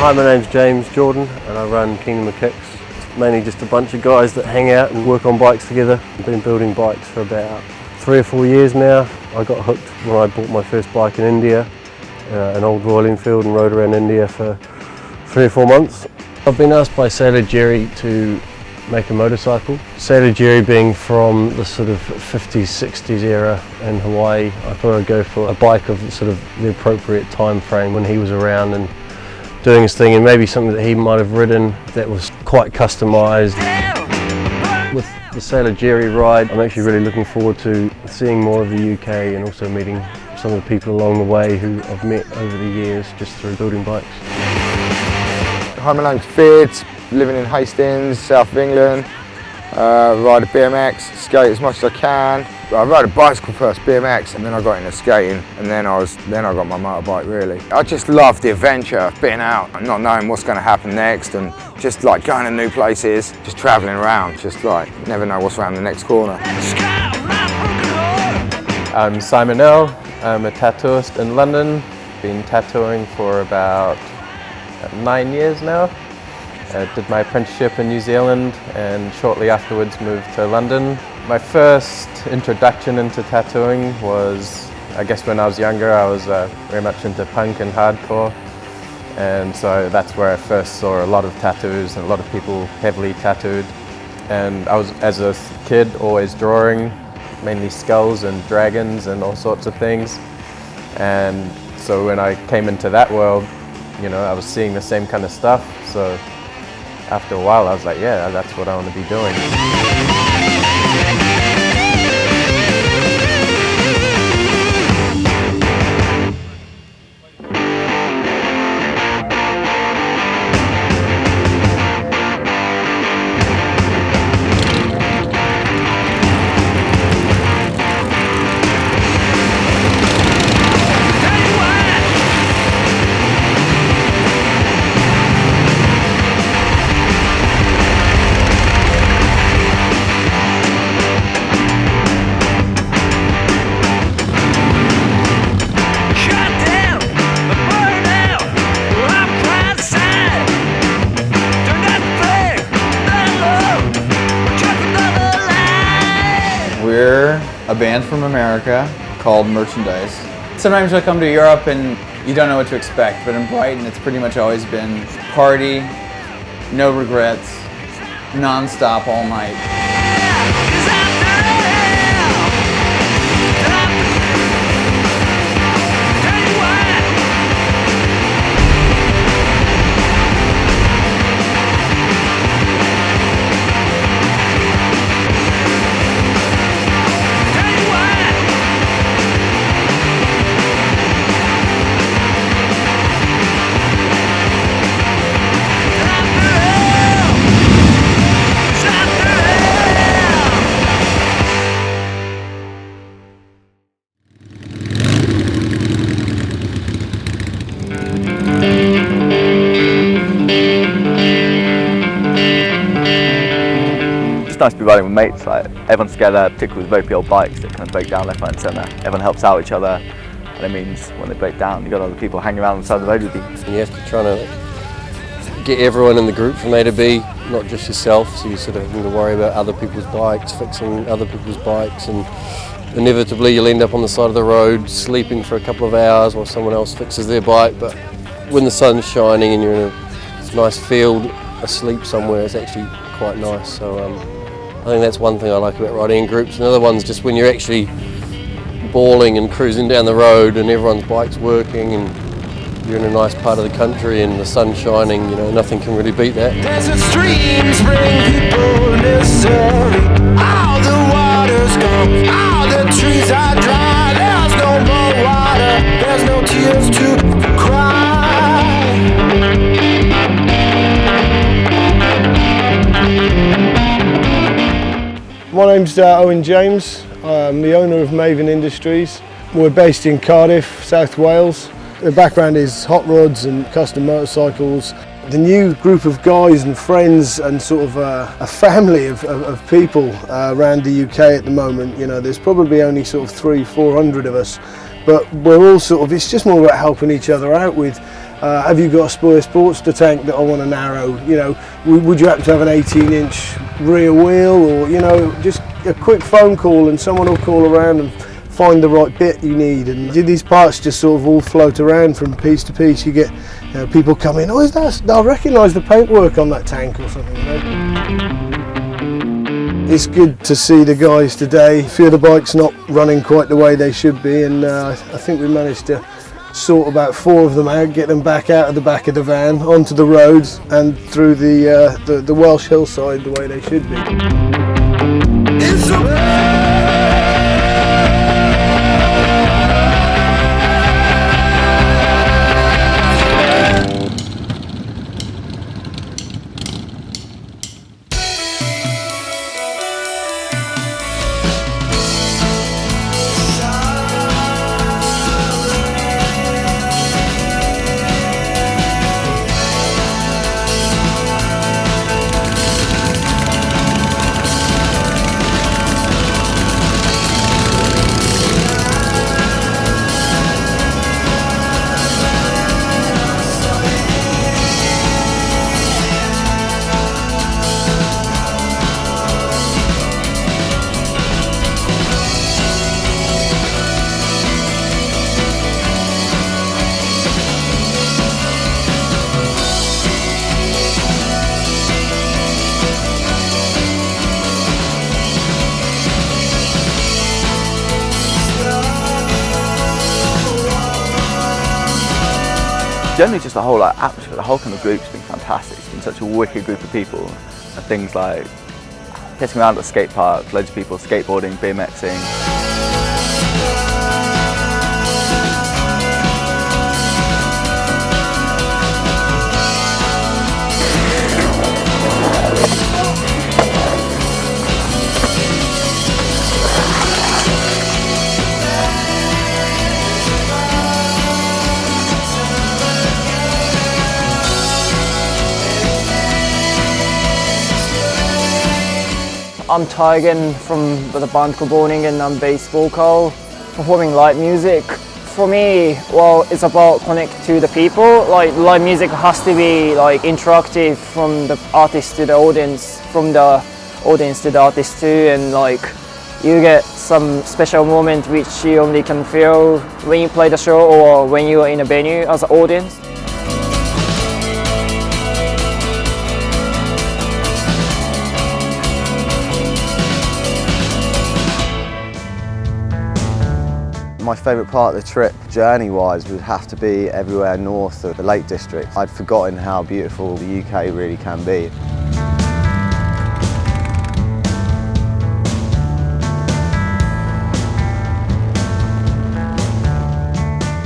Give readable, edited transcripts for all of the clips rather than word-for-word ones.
Hi, my name's James Jordan and I run Kingdom of Kicks. It's mainly just a bunch of guys that hang out and work on bikes together. I've been building bikes for about 3 or 4 years now. I got hooked when I bought my first bike in India, an old Royal Enfield, and rode around India for 3 or 4 months. I've been asked by Sailor Jerry to make a motorcycle. Sailor Jerry being from the sort of 50s, 60s era in Hawaii, I thought I'd go for a bike of sort of the appropriate time frame when he was around and doing his thing, and maybe something that he might have ridden that was quite customised. With the Sailor Jerry ride, I'm actually really looking forward to seeing more of the UK and also meeting some of the people along the way who I've met over the years just through building bikes. Hi, my name's Fids, living in Hastings, south of England. Ride a BMX, skate as much as I can. I rode a bicycle first, BMX, and then I got into skating, and then I got my motorbike really. I just love the adventure of being out and not knowing what's going to happen next, and just like going to new places, just travelling around, just like never know what's around the next corner. I'm Simon L. I'm a tattooist in London. Been tattooing for about 9 years now. Did my apprenticeship in New Zealand and shortly afterwards moved to London. My first introduction into tattooing was, I guess when I was younger, I was very much into punk and hardcore. And so that's where I first saw a lot of tattoos and a lot of people heavily tattooed. And I was, as a kid, always drawing, mainly skulls and dragons and all sorts of things. And so when I came into that world, you know, I was seeing the same kind of stuff. So after a while, I was like, yeah, that's what I want to be doing. We're a band from America called Merchandise. Sometimes you'll come to Europe and you don't know what to expect, but in Brighton it's pretty much always been party, no regrets, non-stop all night. It's nice to be riding with mates, like everyone's together, particularly with both old bikes that kind of break down left, right and centre. Everyone helps out each other, and it means when they break down, you've got other people hanging around on the side of the road with you. And you have to try to get everyone in the group from A to B, not just yourself, so you sort of having to worry about other people's bikes, fixing other people's bikes, and inevitably you'll end up on the side of the road sleeping for a couple of hours while someone else fixes their bike. But when the sun's shining and you're in a nice field asleep somewhere, it's actually quite nice. So I think that's one thing I like about riding in groups. Another one's just when you're actually bawling and cruising down the road and everyone's bike's working and you're in a nice part of the country and the sun's shining, you know, nothing can really beat that. Desert streams bring people necessary. All the water's gone, all the trees are dry. There's no more water, there's no tears to cry. My name's Owen James. I'm the owner of Maven Industries. We're based in Cardiff, South Wales. The background is hot rods and custom motorcycles. The new group of guys and friends and sort of a family of people around the UK at the moment. You know, there's probably only sort of 300-400 of us, but we're all sort of, it's just more about helping each other out with Have you got a spare Sportster tank that I want to narrow? You know, would you happen to have an 18-inch rear wheel, or you know, just a quick phone call and someone will call around and find the right bit you need. And these parts just sort of all float around from piece to piece. You get people come in, oh, is that? I recognise the paintwork on that tank or something. You know? It's good to see the guys today. A few of the bikes not running quite the way they should be, and I think we managed to sort about 4 of them out, get them back out of the back of the van, onto the roads and through the Welsh hillside the way they should be. Generally just the whole atmosphere, the whole kind of group's been fantastic. It's been such a wicked group of people, and things like pissing around at the skate park, loads of people skateboarding, BMXing. I'm Taigen from the band called Borning, and I'm bass vocal, performing live music. For me, well, it's about connecting to the people. Like live music has to be like interactive from the artist to the audience, from the audience to the artist too, and like you get some special moment which you only can feel when you play the show or when you are in a venue as an audience. My favourite part of the trip, journey-wise, would have to be everywhere north of the Lake District. I'd forgotten how beautiful the UK really can be.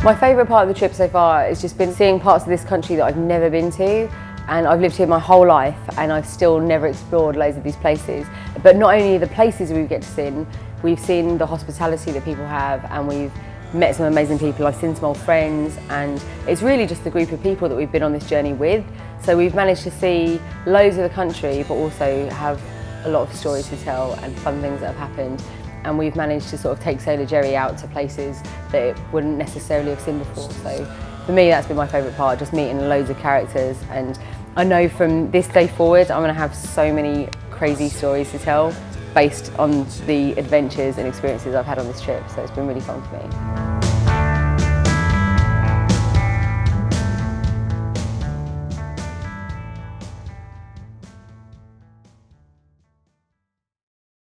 My favourite part of the trip so far has just been seeing parts of this country that I've never been to. And I've lived here my whole life and I've still never explored loads of these places. But not only the places we get to see, we've seen the hospitality that people have, and we've met some amazing people. I've seen some old friends, and it's really just the group of people that we've been on this journey with. So we've managed to see loads of the country, but also have a lot of stories to tell and fun things that have happened. And we've managed to sort of take Sailor Jerry out to places that it wouldn't necessarily have seen before. So for me, that's been my favourite part, just meeting loads of characters. And I know from this day forward, I'm going to have so many crazy stories to tell based on the adventures and experiences I've had on this trip. So it's been really fun for me.